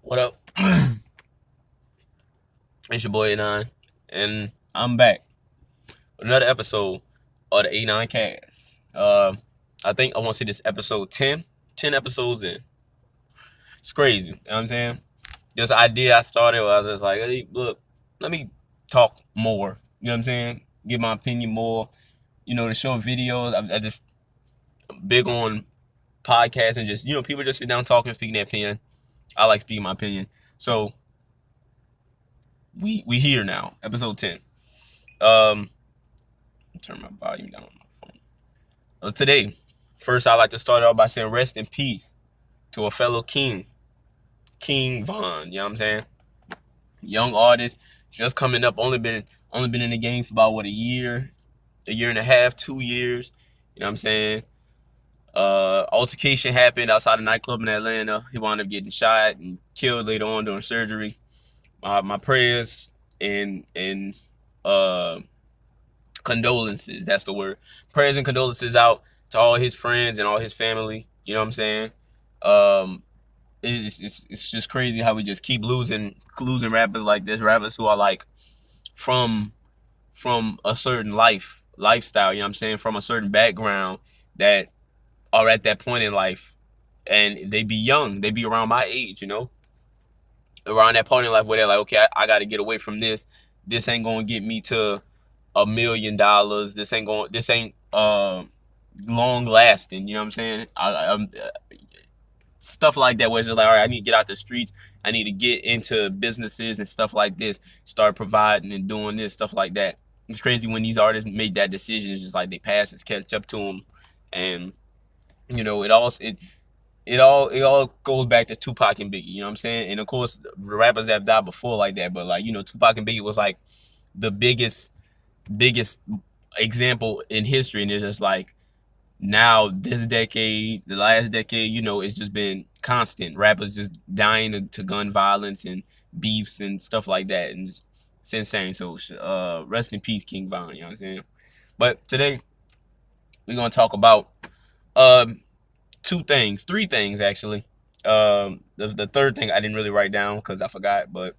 What up? It's your boy Anon, and I'm back with another episode of the A9 cast. I think I want to say this episode 10. 10 episodes in. It's crazy. You know what I'm saying? This idea I started where I was just like, hey, look, let me talk more. You know what I'm saying? Give my opinion more. To show videos. I just big on podcasts and just, people just sit down talking, speaking their opinion. I like speaking my opinion. So we here now, episode 10. Um, Turn my volume down on my phone. Today, first I'd like to start off by saying rest in peace to a fellow king, King Von. You know what I'm saying? Young artist, just coming up, only been in the game for about what, a year and a half, 2 years. You know what I'm saying? Altercation happened outside a nightclub in Atlanta. He wound up getting shot and killed later on during surgery. My prayers and uh condolences. That's the word. Prayers and condolences out to all his friends and all his family. You know what I'm saying? Um, it's just crazy how we just keep losing rappers like this. Rappers who are like from a certain lifestyle. You know what I'm saying? From a certain background that are at that point in life, and they be young. They be around my age. Around that point in life where they're like, okay, I got to get away from this. This ain't gonna get me to $1 million. This ain't long lasting. You know what I'm saying? Stuff like that where it's just like, all right, I need to get out the streets. I need to get into businesses and stuff like this. Start providing and doing this stuff like that. It's crazy when these artists make that decision. It's just like they passions catch up to them, and it all goes back to Tupac and Biggie. You know what I'm saying? And of course, the rappers that have died before like that, but like Tupac and Biggie was like the biggest example in history, and it's just like now this decade, the last decade, it's just been constant. Rappers just dying to gun violence and beefs and stuff like that, and it's insane. So, rest in peace, King Von. You know what I'm saying? But today we're gonna talk about um three things actually. The third thing I didn't really write down because I forgot, but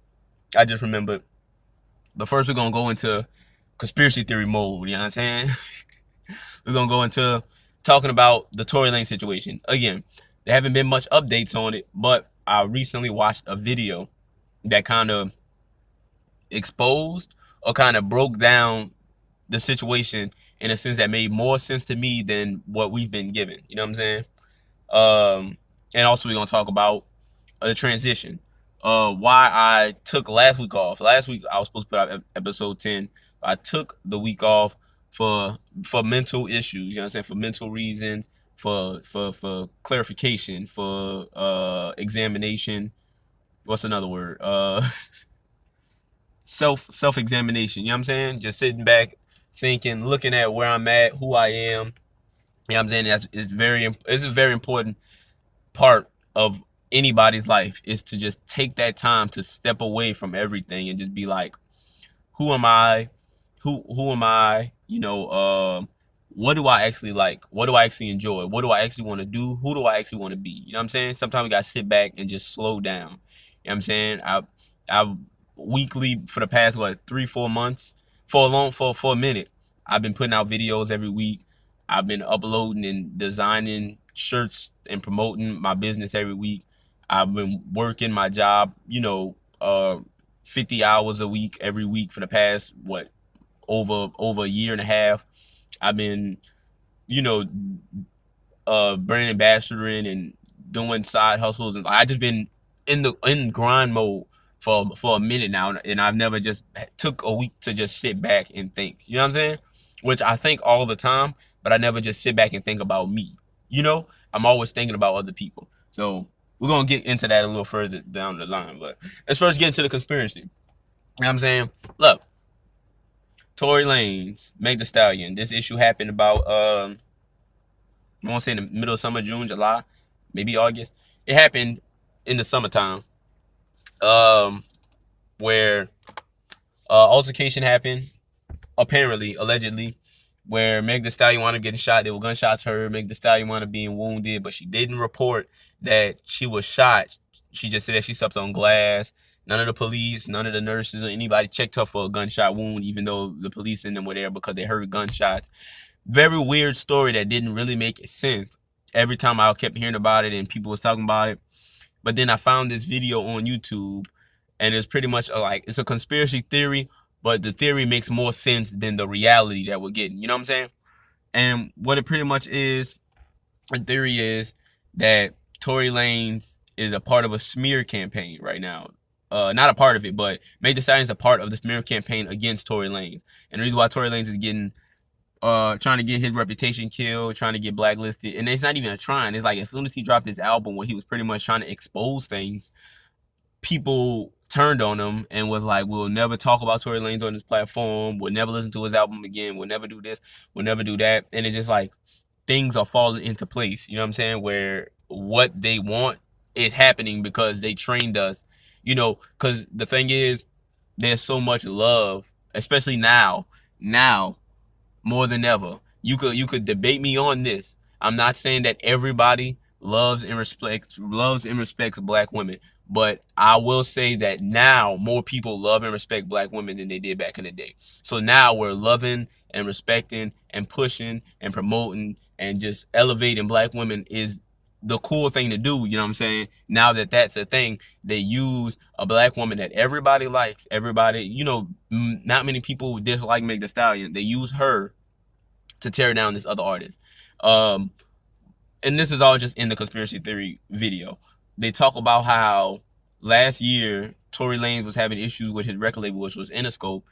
I just remembered. But first, we're gonna go into conspiracy theory mode. You know what I'm saying? We're gonna go into talking about the Tory Lanez situation. Again, there haven't been much updates on it, but I recently watched a video that kind of exposed or kind of broke down the situation in a sense that made more sense to me than what we've been given. You know what I'm saying? And also we're gonna talk about the transition. Why I took last week off. Last week I was supposed to put out episode 10. I took the week off for mental issues. You know what I'm saying? For mental reasons, for clarification, for examination. What's another word? Self examination. You know what I'm saying? Just sitting back, thinking, looking at where I'm at, who I am. You know what I'm saying? It's a very important part of anybody's life, is to just take that time to step away from everything and just be like, who am I? Who am I? What do I actually like? What do I actually enjoy? What do I actually want to do? Who do I actually want to be? You know what I'm saying? Sometimes we gotta sit back and just slow down. You know what I'm saying? I weekly for the past 3-4 months, for a minute, I've been putting out videos every week. I've been uploading and designing shirts and promoting my business every week. I've been working my job, 50 hours a week every week for the past over a year and a half. I've been, you know, brand ambassadoring and doing side hustles, and I just been in grind mode for a minute now, and I've never just took a week to just sit back and think. You know what I'm saying? Which I think all the time, but I never just sit back and think about me. I'm always thinking about other people. So we're gonna get into that a little further down the line. But let's first get into the conspiracy. You know what I'm saying? Look, Tory Lanez, Meg Thee Stallion. This issue happened about I want to say in the middle of summer, June, July, maybe August. It happened in the summertime, um, where altercation happened, apparently, allegedly, where Meg Thee Stallion wound up getting shot. There were gunshots heard. Meg Thee Stallion wound up being wounded, but she didn't report that she was shot. She just said that she slept on glass. None of the police, none of the nurses or anybody checked her for a gunshot wound, even though the police and them were there because they heard gunshots. Very weird story that didn't really make sense. Every time I kept hearing about it and people was talking about it. But then I found this video on YouTube, and it's pretty much like it's a conspiracy theory, but the theory makes more sense than the reality that we're getting. You know what I'm saying? And what it pretty much is, the theory is that Tory Lanez is a part of a smear campaign right now. Not a part of it, but Meg Thee Stallion is a part of the smear campaign against Tory Lanez. And the reason why Tory Lanez is getting trying to get his reputation killed, trying to get blacklisted, and it's not even a trying. It's like as soon as he dropped his album where he was pretty much trying to expose things, people turned on him and was like, "We'll never talk about Tory Lanez on this platform. We'll never listen to his album again. We'll never do this. We'll never do that." And it's just like things are falling into place. You know what I'm saying? Where what they want is happening because they trained us. You know, because the thing is, there's so much love, especially now. Now more than ever. You could debate me on this. I'm not saying that everybody loves and respects black women, but I will say that now more people love and respect black women than they did back in the day. So now we're loving and respecting and pushing and promoting and just elevating black women is the cool thing to do. You know what I'm saying? Now that that's a thing, they use a black woman that everybody likes. Everybody, not many people dislike Meg Thee Stallion. They use her to tear down this other artist. Um, and this is all just in the conspiracy theory video. They talk about how last year Tory Lanez was having issues with his record label, which was Interscope.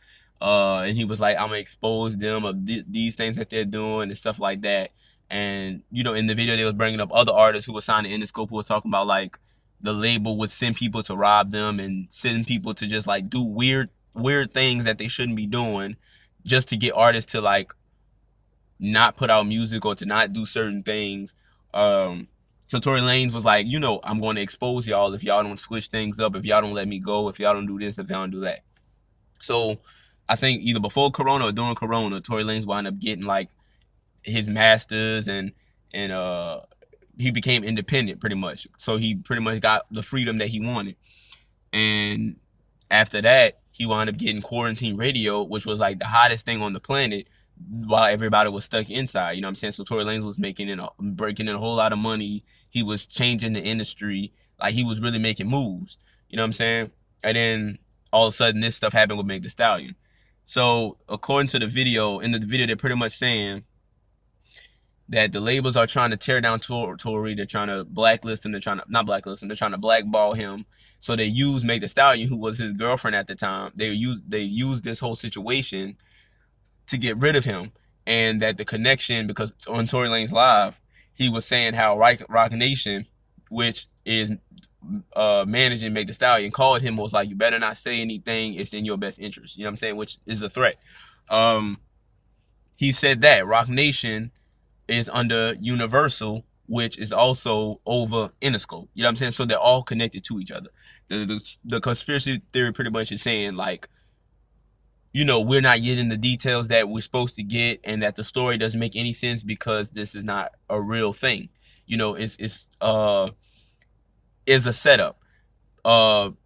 And he was like, "I'm gonna expose them of these things that they're doing and stuff like that." And in the video, they was bringing up other artists who were signed to Interscope who was talking about like the label would send people to rob them and send people to just like do weird things that they shouldn't be doing, just to get artists to like not put out music or to not do certain things. So Tory Lanez was like, I'm going to expose y'all if y'all don't switch things up, if y'all don't let me go, if y'all don't do this, if y'all don't do that. So I think either before Corona or during Corona, Tory Lanez wound up getting like his masters and he became independent pretty much. So he pretty much got the freedom that he wanted. And after that, he wound up getting quarantine radio, which was like the hottest thing on the planet while everybody was stuck inside. You know what I'm saying? So Tory Lanez was breaking in a whole lot of money. He was changing the industry. Like he was really making moves. You know what I'm saying? And then all of a sudden this stuff happened with Meg Thee Stallion. So according to the video, in the video they're pretty much saying that the labels are trying to tear down Tory. They're trying to blacklist him. They're trying to not blacklist him. They're trying to blackball him. So they use Meg Thee Stallion, who was his girlfriend at the time. They used this whole situation to get rid of him, and that the connection, because on Tory Lanez Live, he was saying how Rock Nation, which is managing Meg Thee Stallion, called him, was like, "You better not say anything. It's in your best interest." You know what I'm saying? Which is a threat. He said that Rock Nation is under Universal, which is also over Interscope. You know what I'm saying? So they're all connected to each other. The conspiracy theory pretty much is saying like, we're not getting the details that we're supposed to get, and that the story doesn't make any sense because this is not a real thing. It's a setup.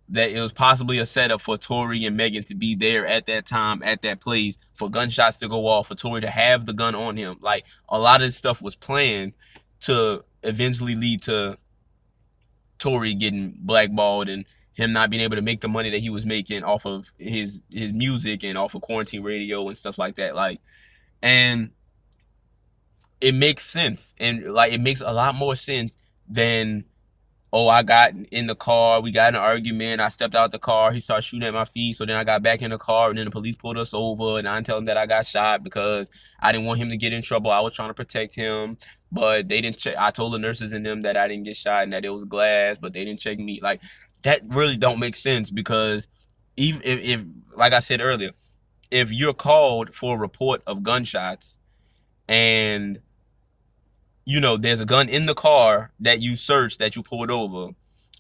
That it was possibly a setup for Tory and Megan to be there at that time, at that place, for gunshots to go off, for Tory to have the gun on him. Like a lot of this stuff was planned to eventually lead to Tory getting blackballed and him not being able to make the money that he was making off of his music and off of quarantine radio and stuff like that. Like, and it makes sense, and like it makes a lot more sense than, "Oh, I got in the car, we got in an argument, I stepped out the car, he started shooting at my feet, so then I got back in the car, and then the police pulled us over, and I didn't tell him that I got shot because I didn't want him to get in trouble. I was trying to protect him, but they didn't check. I told the nurses and them that I didn't get shot and that it was glass, but they didn't check me." Like, that really don't make sense, because even if like I said earlier, if you're called for a report of gunshots and there's a gun in the car that you searched, that you pulled over,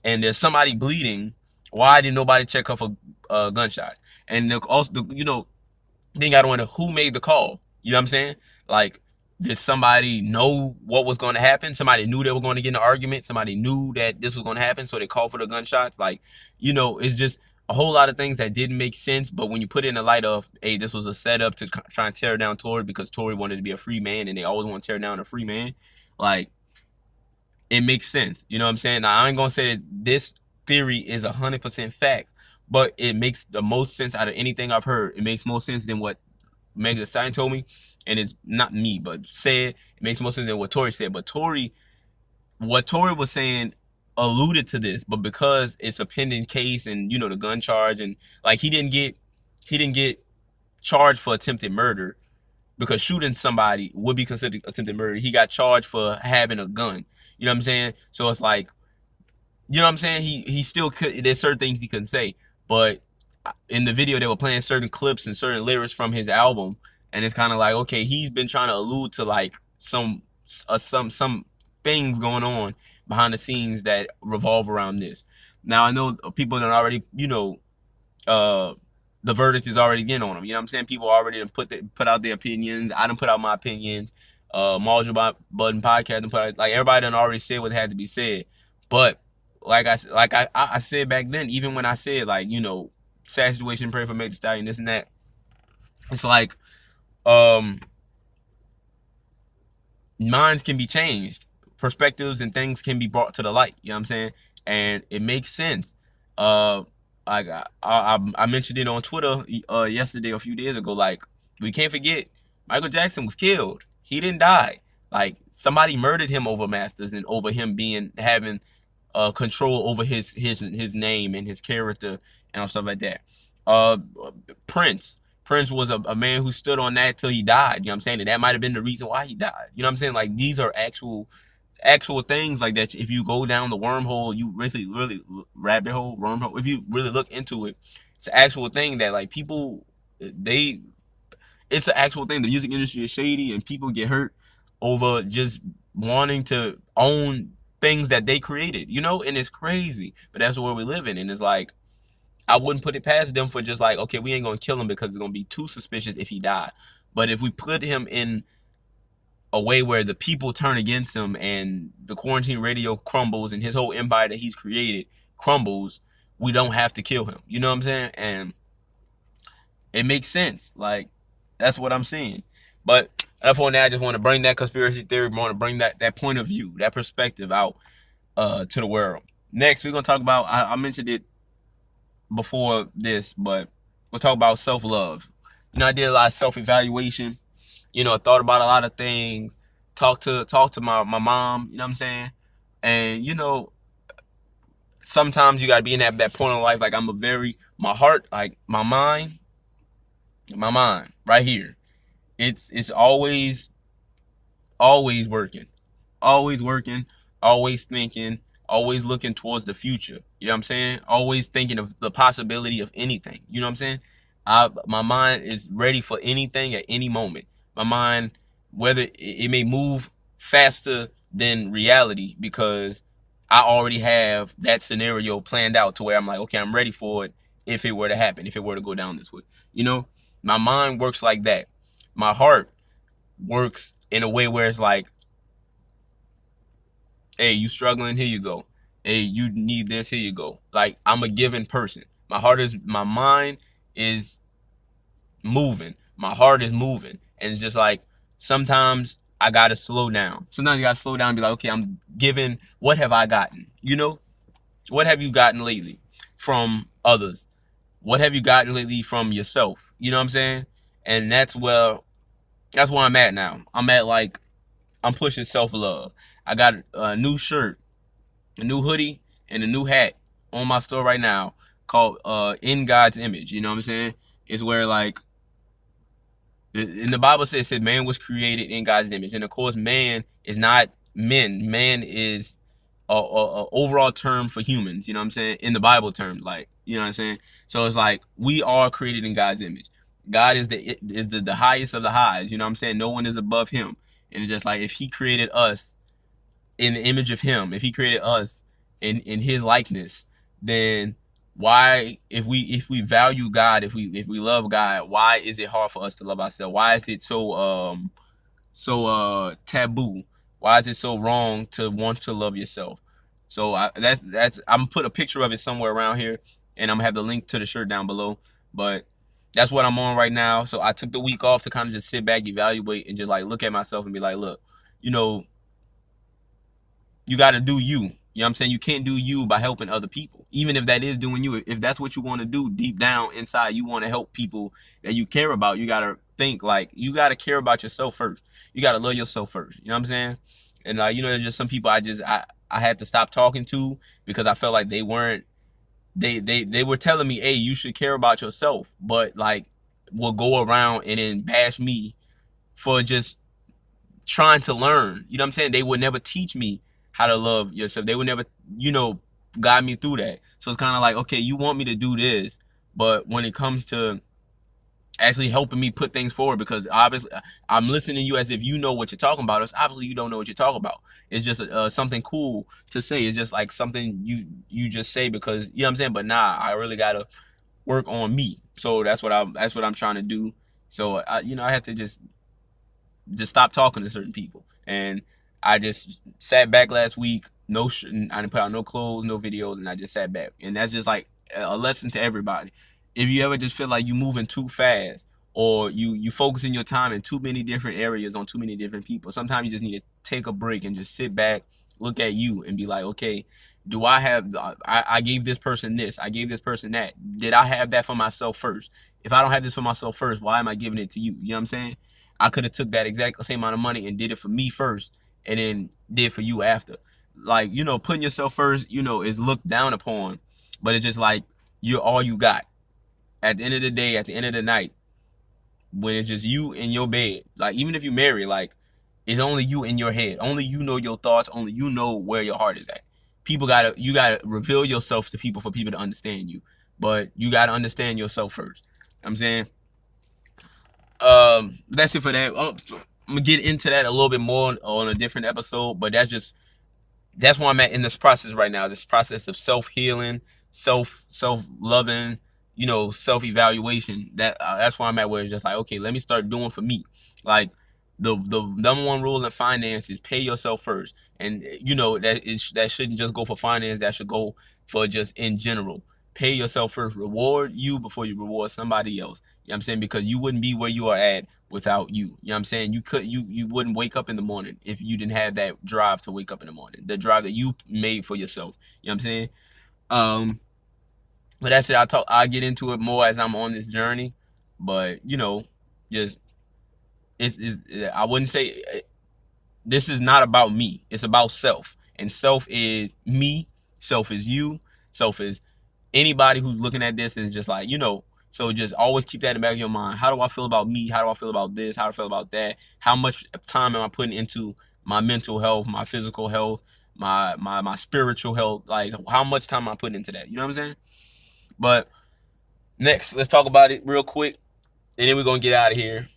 and there's somebody bleeding, why did nobody check her for gunshots? And also, then you gotta wonder who made the call. You know what I'm saying? Like, Did somebody know what was going to happen? Somebody knew they were going to get in an argument. Somebody knew that this was going to happen, so they called for the gunshots. Like, it's just a whole lot of things that didn't make sense. But when you put it in the light of, hey, this was a setup to try and tear down Tory because Tory wanted to be a free man, and they always want to tear down a free man, like, it makes sense. You know what I'm saying? Now, I ain't gonna say that this theory is 100% fact, but it makes the most sense out of anything I've heard. It makes more sense than what Meg Thee Stallion told me, and it's not me, but said it makes more sense than what Tory said. But what Tory was saying alluded to this, but because it's a pending case and the gun charge, and like he didn't get charged for attempted murder because shooting somebody would be considered attempted murder. He got charged for having a gun. You know what I'm saying? So it's like, you know what I'm saying? He still could. There's certain things he couldn't say, but in the video they were playing certain clips and certain lyrics from his album, and it's kind of like, okay, he's been trying to allude to like some things going on behind the scenes that revolve around this. Now I know people that already, uh, the verdict is already in on him. You know what I'm saying? People already put out their opinions. I done put out my opinions. Marginal Button Podcast done put out, like, everybody done already said what had to be said. But I said back then, even when I said, like, sad situation, pray for Meg Thee Stallion, this and that. It's like, minds can be changed, perspectives and things can be brought to the light. You know what I'm saying? And it makes sense. I mentioned it on Twitter yesterday, a few days ago. Like, we can't forget, Michael Jackson was killed. He didn't die. Like, somebody murdered him over masters and over him having control over his name and his character and stuff like that. Uh, Prince. Prince was a man who stood on that till he died. You know what I'm saying? And that might have been the reason why he died. You know what I'm saying? Like, these are actual things like that. If you go down the wormhole, you really rabbit hole, wormhole, if you really look into it, it's an actual thing that, like, people, it's an actual thing. The music industry is shady and people get hurt over just wanting to own things that they created, and it's crazy. But that's where we live in. And it's like, I wouldn't put it past them for just like, okay, we ain't gonna kill him because it's gonna be too suspicious if he died. But if we put him in a way where the people turn against him and the quarantine radio crumbles and his whole empire that he's created crumbles, we don't have to kill him. You know what I'm saying? And it makes sense. Like, that's what I'm saying. But therefore, now I just want to bring that conspiracy theory, want to bring that point of view, that perspective out to the world. Next, we're gonna talk about, I mentioned it before this, but we'll talk about self-love. I did a lot of self-evaluation. I thought about a lot of things. Talked to my mom. You know what I'm saying? And sometimes you gotta be in that point in life. Like, my heart, like my mind right here. It's always working, always thinking, always looking towards the future. You know what I'm saying? Always thinking of the possibility of anything. You know what I'm saying? My mind is ready for anything at any moment. My mind, whether it may move faster than reality, because I already have that scenario planned out to where I'm like, okay, I'm ready for it if it were to happen, if it were to go down this way. My mind works like that. My heart works in a way where it's like, hey, you struggling? Here you go. Hey, you need this? Here you go. Like, I'm a giving person. My mind is moving. My heart is moving. And it's just like, sometimes I gotta slow down. Sometimes you gotta slow down and be like, okay, I'm giving, what have I gotten? What have you gotten lately from others? What have you gotten lately from yourself? You know what I'm saying? And that's where I'm at now. I'm pushing self-love. I got a new shirt, a new hoodie, and a new hat on my store right now called In God's Image. You know what I'm saying? It's where, like, in the Bible said man was created in God's image. And of course, man is not men. Man is a overall term for humans. You know what I'm saying? In the Bible terms, like, you know what I'm saying? So it's like, we are created in God's image. God is the highest of the highs. You know what I'm saying? No one is above him. And it's just like, if he created us in the image of him, if he created us in his likeness, then why, if we value God, if we love God, why is it hard for us to love ourselves? Why is it so taboo? Why is it so wrong to want to love yourself? So that's I'm gonna put a picture of it somewhere around here, and I'm gonna have the link to the shirt down below. But that's what I'm on right now. So I took the week off to kind of just sit back, evaluate, and just like look at myself and be like, look, you know, you got to do you. You know what I'm saying? You can't do you by helping other people. Even if that is doing you, if that's what you want to do deep down inside, you want to help people that you care about, you got to think like you got to care about yourself first. You got to love yourself first. You know what I'm saying? And there's just some people I had to stop talking to because I felt like they weren't they were telling me, "Hey, you should care about yourself." But like will go around and then bash me for just trying to learn. You know what I'm saying? They would never teach me how to love yourself. They would never, guide me through that. So it's kind of like, okay, you want me to do this, but when it comes to actually helping me put things forward, because obviously I'm listening to you as if you know what you're talking about. It's obviously you don't know what you're talking about. It's just something cool to say. It's just like something you just say because you know what I'm saying. But nah, I really gotta work on me. So that's what I'm trying to do. So I have to just stop talking to certain people. And I just sat back last week. I didn't put out no clothes, no videos, and I just sat back. And that's just like a lesson to everybody. If you ever just feel like you moving too fast, or you focusing your time in too many different areas on too many different people, sometimes you just need to take a break and just sit back, look at you, and be like, okay, do I have? I gave this person this, I gave this person that. Did I have that for myself first? If I don't have this for myself first, why am I giving it to you? You know what I'm saying? I could have took that exact same amount of money and did it for me first, and then did for you after. Like putting yourself first, is looked down upon, but it's just like you're all you got. At the end of the day, at the end of the night, when it's just you in your bed, like even if you marry, like it's only you in your head. Only you know your thoughts. Only you know where your heart is at. You gotta reveal yourself to people for people to understand you. But you gotta understand yourself first. I'm saying. That's it for that. I'm gonna get into that a little bit more on a different episode, but that's where I'm at in this process right now. This process of self healing, self loving, self evaluation. That's where I'm at. Where it's just like, okay, let me start doing for me. Like the number one rule in finance is pay yourself first, and that shouldn't just go for finance. That should go for just in general. Pay yourself first. Reward you before you reward somebody else. You know what I'm saying? Because you wouldn't be where you are at without you. You know what I'm saying? You wouldn't wake up in the morning if you didn't have that drive to wake up in the morning. The drive that you made for yourself. You know what I'm saying? But that's it. I'll get into it more as I'm on this journey. But just it's I wouldn't say this is not about me. It's about self. And self is me, self is you, self is anybody who's looking at this is just like, so just always keep that in the back of your mind. How do I feel about me? How do I feel about this? How do I feel about that? How much time am I putting into my mental health, my physical health, my spiritual health? Like how much time am I putting into that? You know what I'm saying? But next, let's talk about it real quick. And then we're gonna get out of here.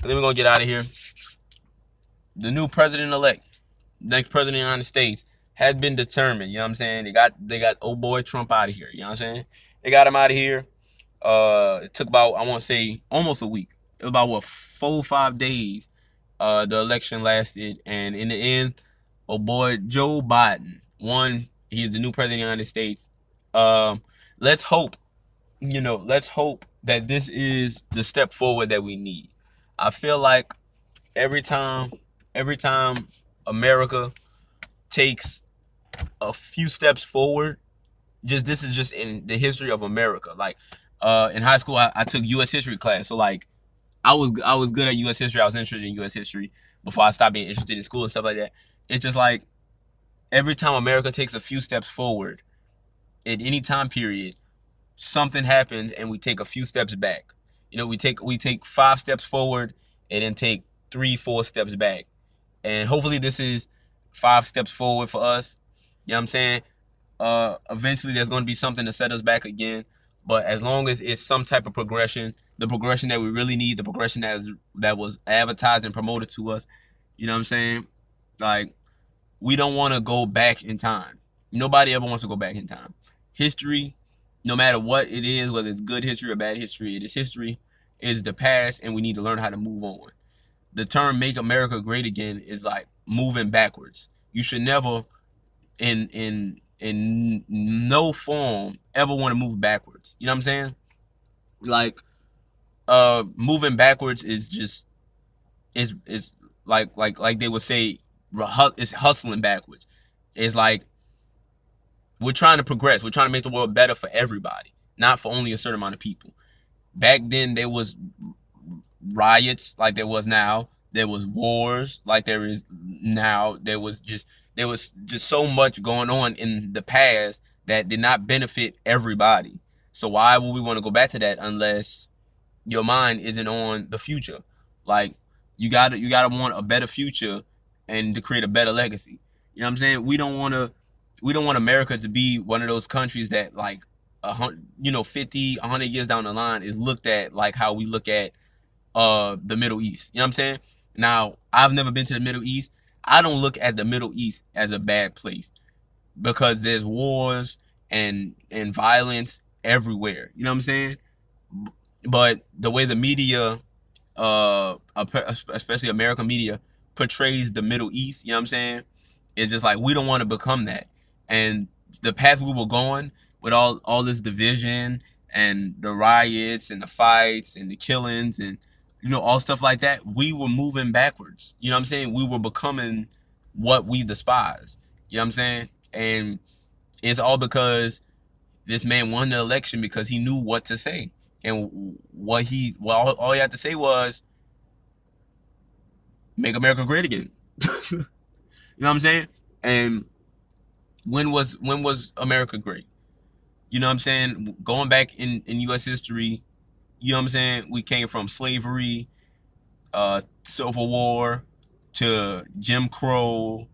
The new president-elect, next president of the United States, has been determined. You know what I'm saying? They got old boy Trump out of here. You know what I'm saying? They got him out of here. It took about, I want to say, almost a week. It was about 4 or 5 days. The election lasted, and in the end, old boy Joe Biden won. He is the new president of the United States. Let's hope, let's hope that this is the step forward that we need. I feel like every time America takes a few steps forward, this is just in the history of America. Like in high school, I took U.S. history class, so like I was good at U.S. history. I was interested in U.S. history before I stopped being interested in school and stuff like that. It's just like every time America takes a few steps forward, at any time period, something happens and we take a few steps back. We take 5 steps forward and then take 3-4 steps back. And hopefully this is 5 steps forward for us. You know what I'm saying? Eventually there's going to be something to set us back again. But as long as it's some type of progression, the progression that we really need, the progression that was advertised and promoted to us, you know what I'm saying? Like, we don't want to go back in time. Nobody ever wants to go back in time. History, no matter what it is, whether it's good history or bad history, it is history, it is the past, and we need to learn how to move on. the term "Make America Great Again" is like moving backwards. You should never, in no form, ever want to move backwards. You know what I'm saying? Like, moving backwards is just is like they would say, it's hustling backwards. It's like we're trying to progress. We're trying to make the world better for everybody, not for only a certain amount of people. Back then, there was riots like there was now. There was wars like there is now. There was just so much going on in the past that did not benefit everybody. So why would we want to go back to that unless your mind isn't on the future? Like, you gotta want a better future and to create a better legacy. You know what I'm saying? We don't want America to be one of those countries that, like, 50, 100 years down the line is looked at like how we look at the Middle East. You know what I'm saying? Now, I've never been to the Middle East. I don't look at the Middle East as a bad place because there's wars and violence everywhere. You know what I'm saying? But the way the media, especially American media, portrays the Middle East, you know what I'm saying? It's just like we don't want to become that. And the path we were going with all this division and the riots and the fights and the killings and all stuff like that, we were moving backwards. You know what I'm saying? We were becoming what we despise. You know what I'm saying? And it's all because this man won the election because he knew what to say. And all he had to say was, "Make America great again." You know what I'm saying? And when was America great? You know what I'm saying? Going back in US history, you know what I'm saying? We came from slavery, Civil War, to Jim Crow,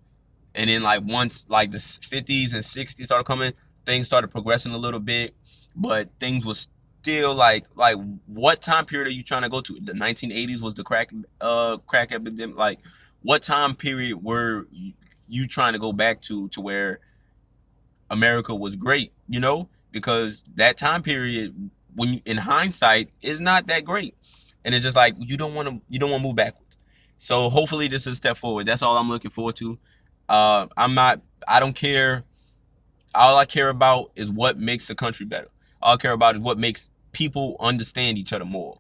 and then, like, once like the 50s and 60s started coming, things started progressing a little bit, but things was still like what time period are you trying to go to? The 1980s was the crack epidemic. Like, what time period were you trying to go back to where America was great? Because that time period, when in hindsight, is not that great, and it's just like you don't want to move backwards. So hopefully this is a step forward. That's all I'm looking forward to. I don't care. All I care about is what makes the country better. All I care about is what makes people understand each other more,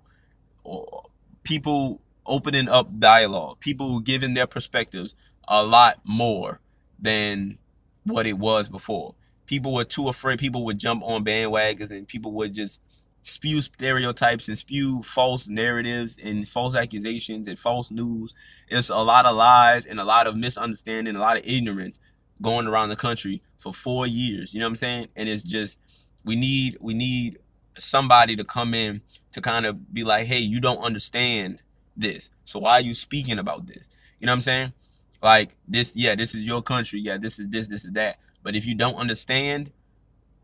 or people opening up dialogue, people giving their perspectives a lot more than what it was before. People were too afraid. People would jump on bandwagons and people would just spew stereotypes and spew false narratives and false accusations and false news. It's a lot of lies and a lot of misunderstanding, a lot of ignorance going around the country for 4 years. You know what I'm saying? And it's just, we need somebody to come in to kind of be like, hey, you don't understand this, so why are you speaking about this? You know what I'm saying? Like, this, yeah, this is your country, yeah, this is that. But if you don't understand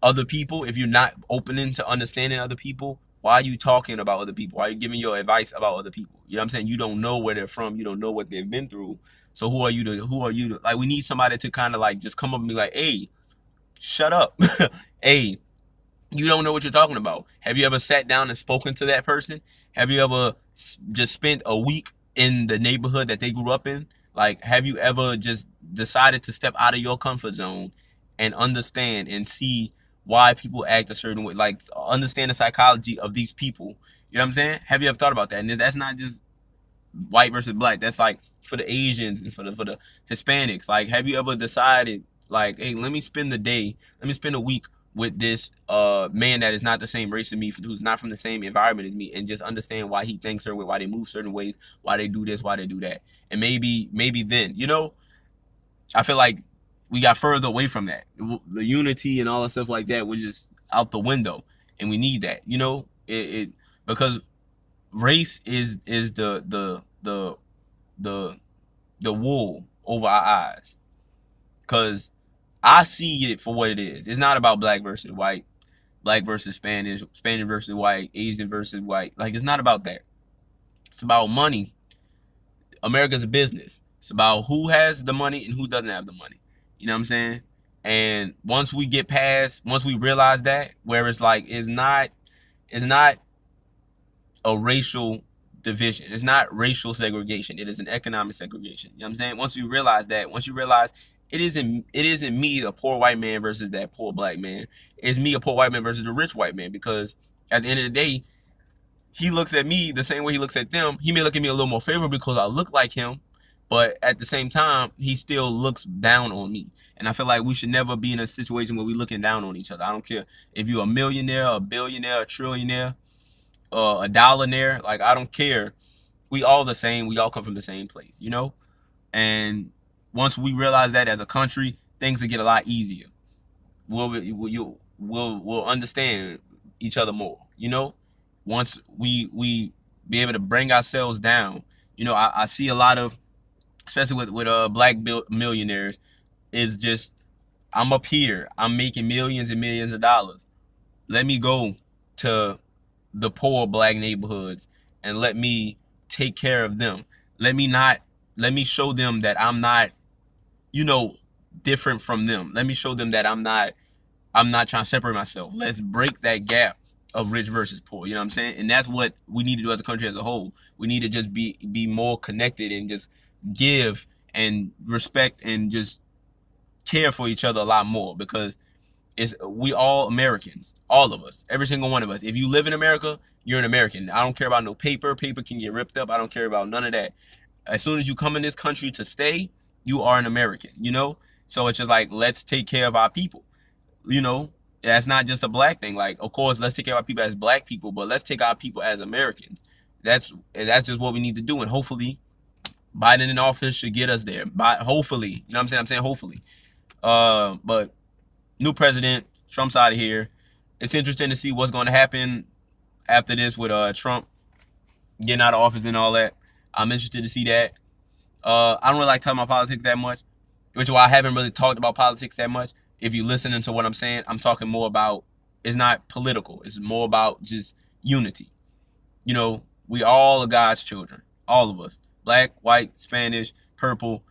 other people, if you're not opening to understanding other people, why are you talking about other people? Why are you giving your advice about other people? You know what I'm saying? You don't know where they're from. You don't know what they've been through. So who are you to, like, we need somebody to kind of like just come up and be like, hey, shut up. Hey, you don't know what you're talking about. Have you ever sat down and spoken to that person? Have you ever just spent a week in the neighborhood that they grew up in? Like, have you ever just decided to step out of your comfort zone and understand and see why people act a certain way? Like, understand the psychology of these people. You know what I'm saying? Have you ever thought about that? And that's not just white versus black. That's like for the Asians and for the Hispanics. Like, have you ever decided, like, hey, let me spend a week with this man that is not the same race as me, who's not from the same environment as me, and just understand why he thinks certain way, why they move certain ways, why they do this, why they do that. And maybe then, I feel like we got further away from that. The unity and all that stuff like that was just out the window, and we need that. It because race is the wool over our eyes. Because I see it for what it is. It's not about black versus white, black versus Spanish, Spanish versus white, Asian versus white. Like, it's not about that. It's about money. America's a business. It's about who has the money and who doesn't have the money. You know what I'm saying? And once we realize that, where it's like, it's not a racial division. It's not racial segregation. It is an economic segregation. You know what I'm saying? Once you realize that, once you realize it isn't me, the poor white man versus that poor black man. It's me, a poor white man versus the rich white man. Because at the end of the day, he looks at me the same way he looks at them. He may look at me a little more favorable because I look like him, but at the same time, he still looks down on me. And I feel like we should never be in a situation where we're looking down on each other. I don't care if you're a millionaire, a billionaire, a trillionaire, a dollaraire. Like, I don't care. We all the same. We all come from the same place, you know? And once we realize that as a country, things will get a lot easier. We'll understand each other more, you know? Once we be able to bring ourselves down. You know, I see a lot of, especially with black millionaires, is just, I'm up here, I'm making millions and millions of dollars. Let me go to the poor black neighborhoods and let me take care of them. Let me show them that I'm not, you know, different from them. Let me show them that I'm not trying to separate myself. Let's break that gap of rich versus poor. You know what I'm saying? And that's what we need to do as a country as a whole. We need to just be more connected and just give and respect and just care for each other a lot more, because we all Americans, all of us, every single one of us. If you live in America, you're an American. I don't care about no paper. Paper can get ripped up. I don't care about none of that. As soon as you come in this country to stay, you are an American, you know? So it's just like, let's take care of our people, you know? That's not just a black thing. Like, of course, let's take care of our people as black people, but let's take our people as Americans. That's just what we need to do. And hopefully Biden in office should get us there. Hopefully, you know what I'm saying? I'm saying hopefully. But new president, Trump's out of here. It's interesting to see what's going to happen after this with Trump getting out of office and all that. I'm interested to see that. I don't really like talking about politics that much, which is why I haven't really talked about politics that much. If you're listening to what I'm saying, I'm talking more about, it's not political. It's more about just unity. You know, we all are God's children. All of us. Black, white, Spanish, purple.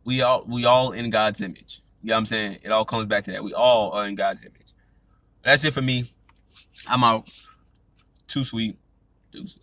We all in God's image. You know what I'm saying? It all comes back to that. We all are in God's image. That's it for me. I'm out. Too sweet. Deuces.